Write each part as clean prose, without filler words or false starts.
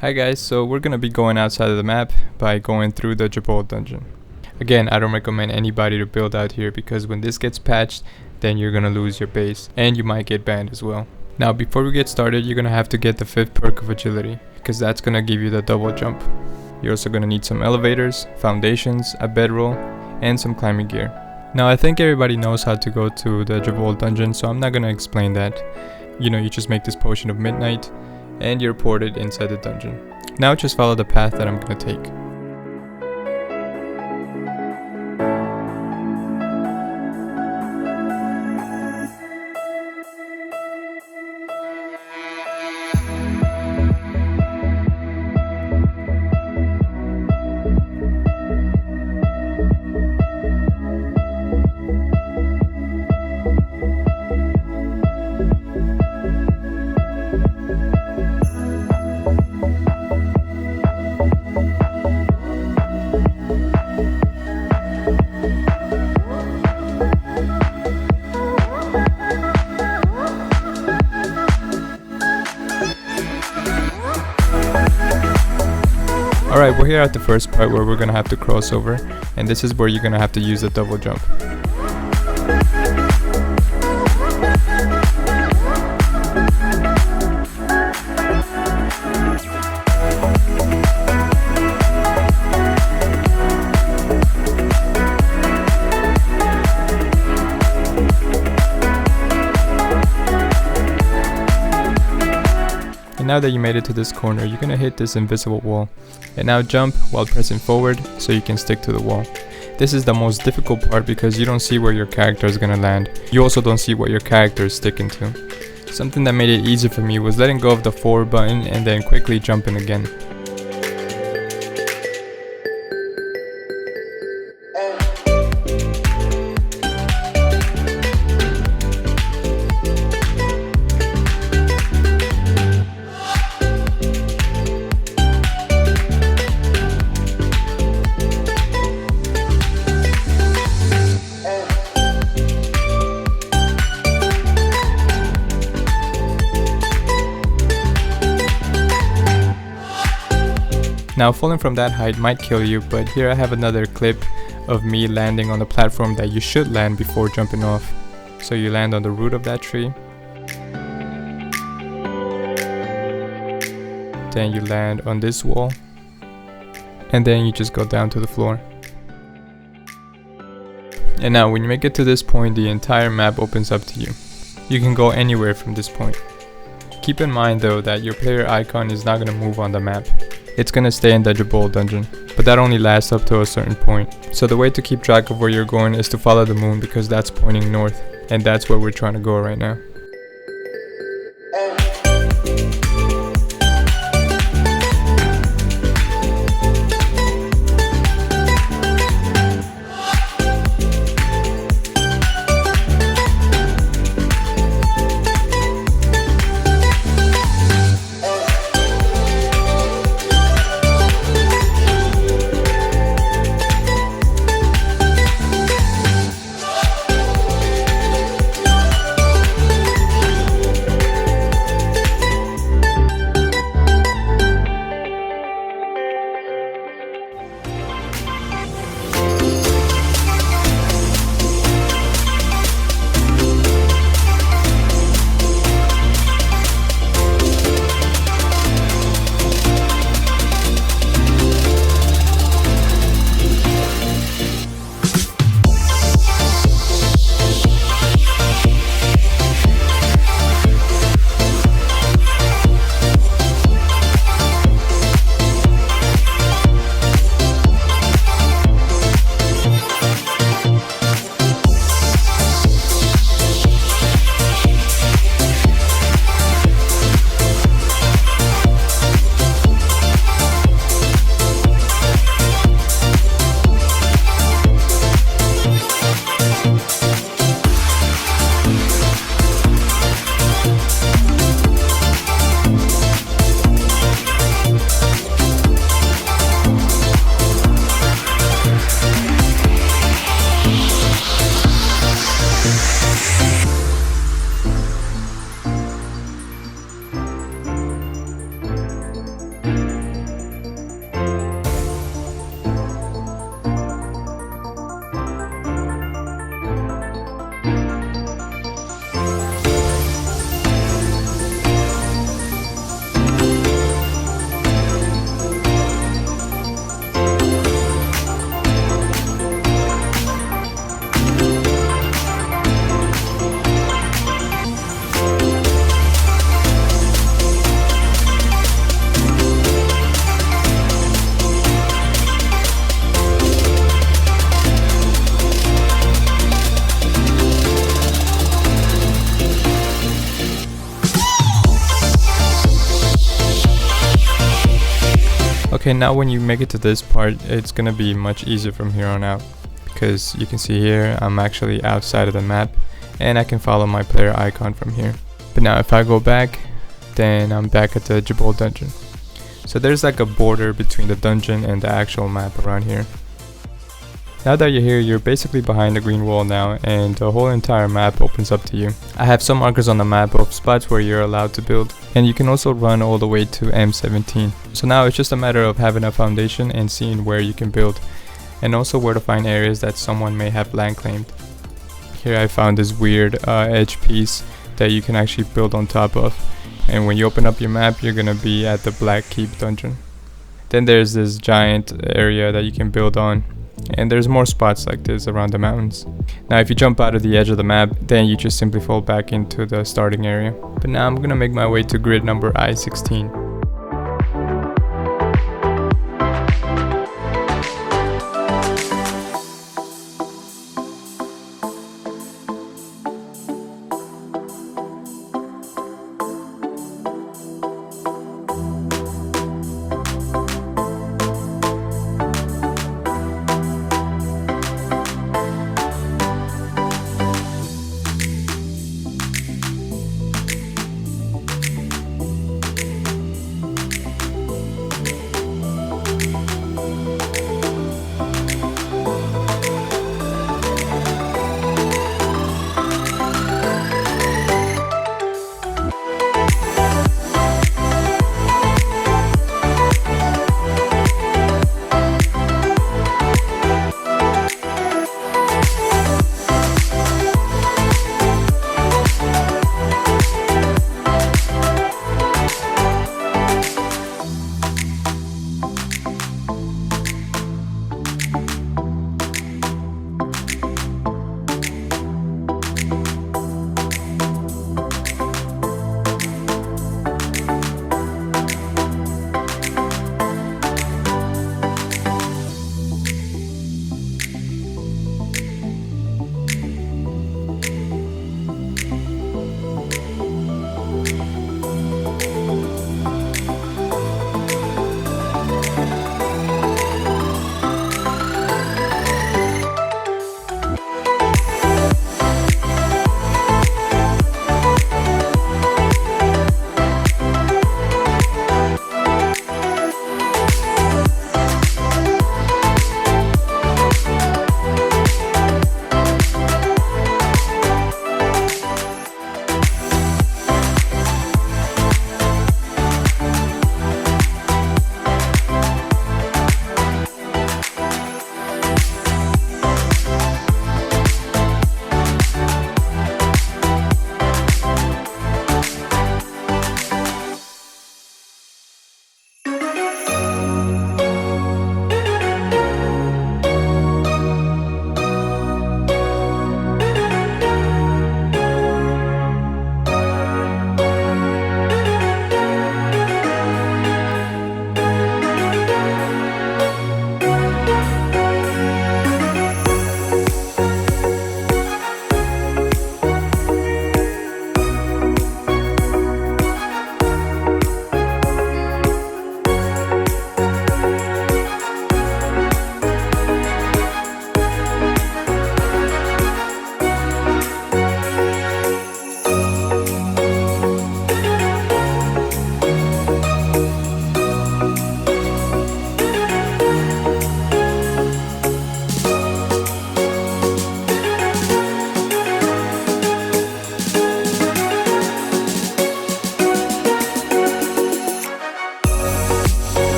Hi guys, so we're gonna be going outside of the map by going through the Jabal dungeon. Again, I don't recommend anybody to build out here because when this gets patched, then you're gonna lose your base and you might get banned as well. Now before we get started, you're gonna have to get the 5th perk of agility because that's gonna give you the double jump. You're also gonna need some elevators, foundations, a bedroll, and some climbing gear. Now I think everybody knows how to go to the Jabal dungeon, so I'm not gonna explain that. You just make this potion of midnight and you're ported inside the dungeon. Now just follow the path that I'm gonna take. Alright, we're here at the first part where we're gonna have to cross over, and this is where you're gonna have to use the double jump. Now that you made it to this corner, you're gonna hit this invisible wall. And now jump while pressing forward so you can stick to the wall. This is the most difficult part because you don't see where your character is gonna land. You also don't see what your character is sticking to. Something that made it easy for me was letting go of the forward button and then quickly jumping again. Now falling from that height might kill you, but here I have another clip of me landing on the platform that you should land before jumping off. So you land on the root of that tree. Then you land on this wall. And then you just go down to the floor. And now when you make it to this point, the entire map opens up to you. You can go anywhere from this point. Keep in mind though that your player icon is not going to move on the map. It's gonna stay in the Jabal dungeon, but that only lasts up to a certain point. So the way to keep track of where you're going is to follow the moon because that's pointing north, and that's where we're trying to go right now. Okay, now when you make it to this part, it's gonna be much easier from here on out, because you can see here I'm actually outside of the map and I can follow my player icon from here. But now if I go back, then I'm back at the Jabal dungeon. So there's like a border between the dungeon and the actual map around here. Now that you're here, you're basically behind the green wall now, and the whole entire map opens up to you. I have some markers on the map of spots where you're allowed to build, and you can also run all the way to M17. So now it's just a matter of having a foundation and seeing where you can build, and also where to find areas that someone may have land claimed. Here I found this weird edge piece that you can actually build on top of, and when you open up your map, you're gonna be at the Black Keep dungeon. Then there's this giant area that you can build on, and there's more spots like this around the mountains. Now if you jump out of the edge of the map, then you just simply fall back into the starting area. But now I'm gonna make my way to grid number I-16.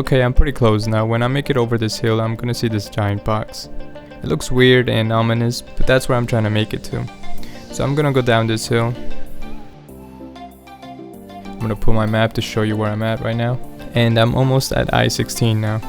Okay, I'm pretty close now. When I make it over this hill, I'm gonna see this giant box. It looks weird and ominous, but that's where I'm trying to make it to. So I'm gonna go down this hill. I'm gonna pull my map to show you where I'm at right now. And I'm almost at I-16 now.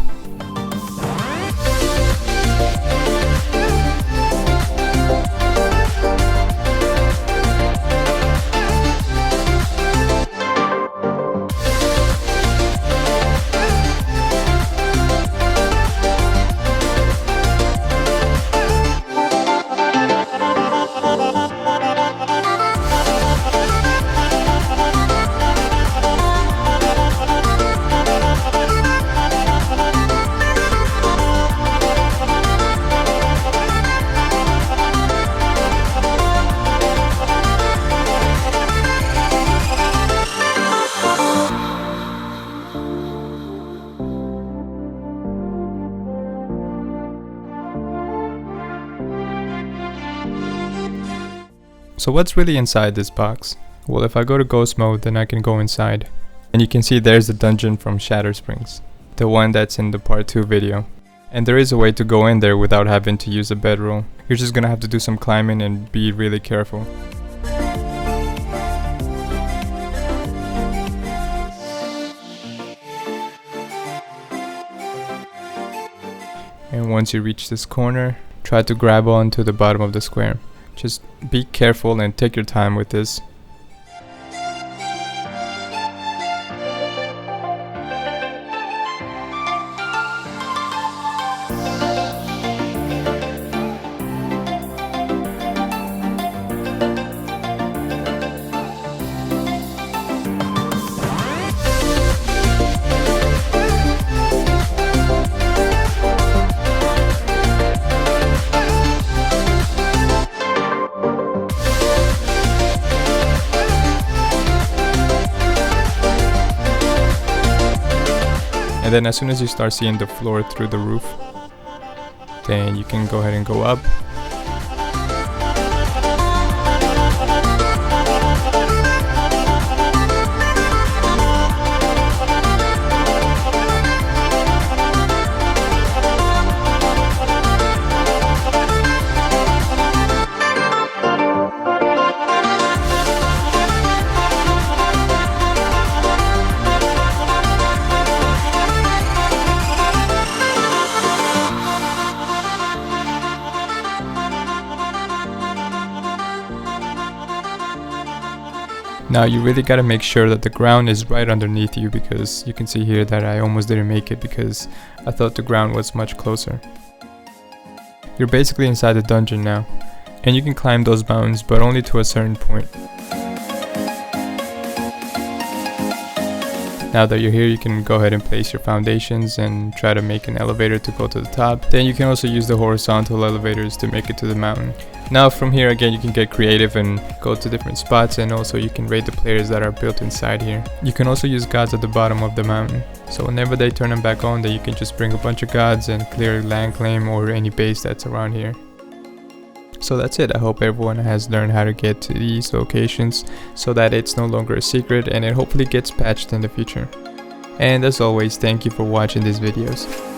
So what's really inside this box? Well, if I go to ghost mode, then I can go inside. And you can see there's the dungeon from Shatter Springs, the one that's in the part 2 video. And there is a way to go in there without having to use a bedroll. You're just gonna have to do some climbing and be really careful. And once you reach this corner, try to grab on to the bottom of the square. Just be careful and take your time with this. And then as soon as you start seeing the floor through the roof, then you can go ahead and go up. Now you really gotta make sure that the ground is right underneath you, because you can see here that I almost didn't make it because I thought the ground was much closer. You're basically inside the dungeon now, and you can climb those mountains, but only to a certain point. Now that you're here, you can go ahead and place your foundations and try to make an elevator to go to the top. Then you can also use the horizontal elevators to make it to the mountain. Now from here again, you can get creative and go to different spots, and also you can raid the players that are built inside here. You can also use gods at the bottom of the mountain. So whenever they turn them back on, then you can just bring a bunch of gods and clear land claim or any base that's around here. So that's it. I hope everyone has learned how to get to these locations so that it's no longer a secret, and it hopefully gets patched in the future. And as always, thank you for watching these videos.